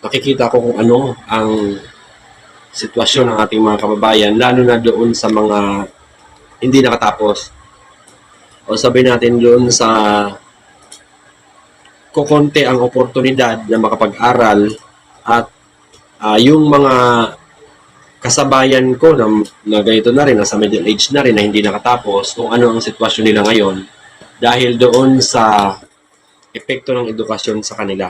nakikita ko kung ano ang sitwasyon ng ating mga kababayan, lalo na doon sa mga hindi nakatapos. O sabihin natin doon sa kukonti ang oportunidad na makapag-aral at yung mga kasabayan ko na ganito na rin, nasa middle age na rin, na hindi nakatapos, kung ano ang sitwasyon nila ngayon dahil doon sa epekto ng edukasyon sa kanila.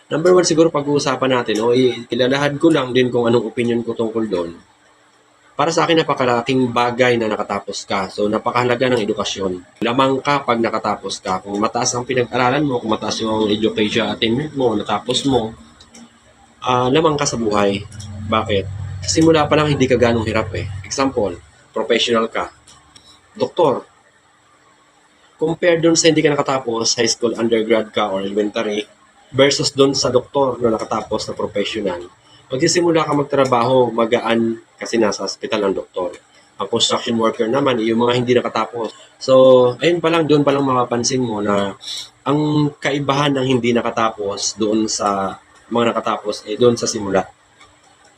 Number one, siguro pag-uusapan natin, kilalahan ko lang din kung anong opinion ko tungkol doon. Para sa akin, napakalaking bagay na nakatapos ka. So, napakahalaga ng edukasyon. Lamang ka pag nakatapos ka. Kung mataas ang pinag-aralan mo, kung mataas yung education attainment mo, natapos mo, lamang ka sa buhay. Bakit? Sa simula pa lang, hindi ka ganong hirap eh. Example, professional ka. Doktor. Compare dun sa hindi ka nakatapos, high school, undergrad ka, or elementary, versus dun sa doktor na nakatapos na professional. Magsisimula ka magtrabaho, magaan kasi nasa hospital ang doktor. Ang construction worker naman, yung mga hindi nakatapos. So, ayun pa lang, doon pa lang mapapansin mo na ang kaibahan ng hindi nakatapos doon sa mga nakatapos, doon sa simula.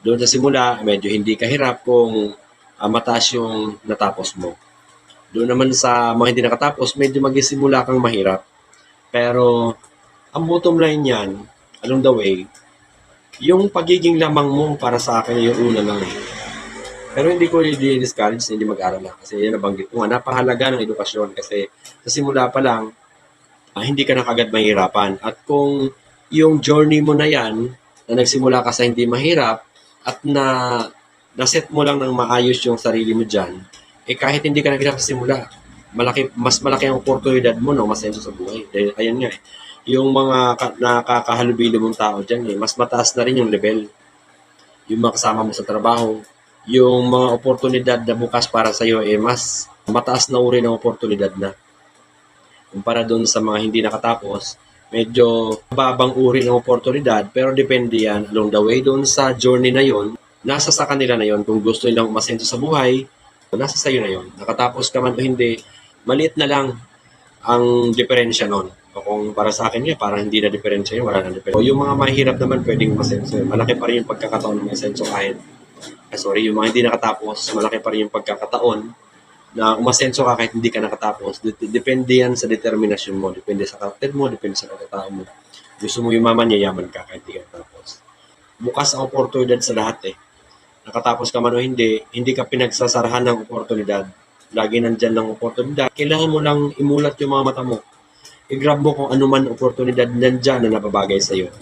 Doon sa simula, medyo hindi kahirap kung mataas yung natapos mo. Doon naman sa mga hindi nakatapos, medyo magsisimula kang mahirap. Pero, ang bottom line yan, along the way, yung pagiging lamang mo para sa akin yung una lang eh. Pero hindi ko i-discourage na hindi mag-aral lang. Kasi yan nabanggit ko nga, napahalaga ng edukasyon. Kasi sa simula pa lang, hindi ka na kagad mahirapan. At kung yung journey mo na yan, na nagsimula ka sa hindi mahirap, at na-set mo lang ng maayos yung sarili mo dyan, kahit hindi ka naghirap sa simula, mas malaki ang oportunidad mo na umasenso sa buhay. Dahil ayan nga eh, yung mga nakakahalubilo mong tao dyan, mas mataas na rin yung level. Yung mga kasama mo sa trabaho, yung mga oportunidad na bukas para sa'yo, mas mataas na uri ng oportunidad na. Kumpara doon sa mga hindi nakatapos, medyo babang uri ng oportunidad, pero depende yan along the way doon sa journey na yon. Nasa sa kanila na yon kung gusto nilang umasenso sa buhay, nasa sa'yo na yon. Nakatapos ka man o hindi, maliit na lang ang diferensya nun. O kung para sa akin parang hindi na diferensya yun, wala na diferensya. O yung mga mahirap naman pwedeng masenso. Malaki pa rin yung pagkakataon ng masenso kahit, yung mga hindi nakatapos, malaki pa rin yung pagkakataon na umasenso ka kahit hindi ka nakatapos. Depende yan sa determinasyon mo, depende sa karakter mo, depende sa pagkatao mo. Gusto mo yumaman, yayaman ka kahit hindi ka nakatapos. Bukas ang oportunidad sa lahat eh. Nakatapos ka man o hindi ka pinagsasarahan ng oportunidad. Lagi nandyan ng oportunidad. Kailangan mo lang imulat yung mga mata mo. I-grab mo kung ano man oportunidad nandyan na napabagay sa'yo.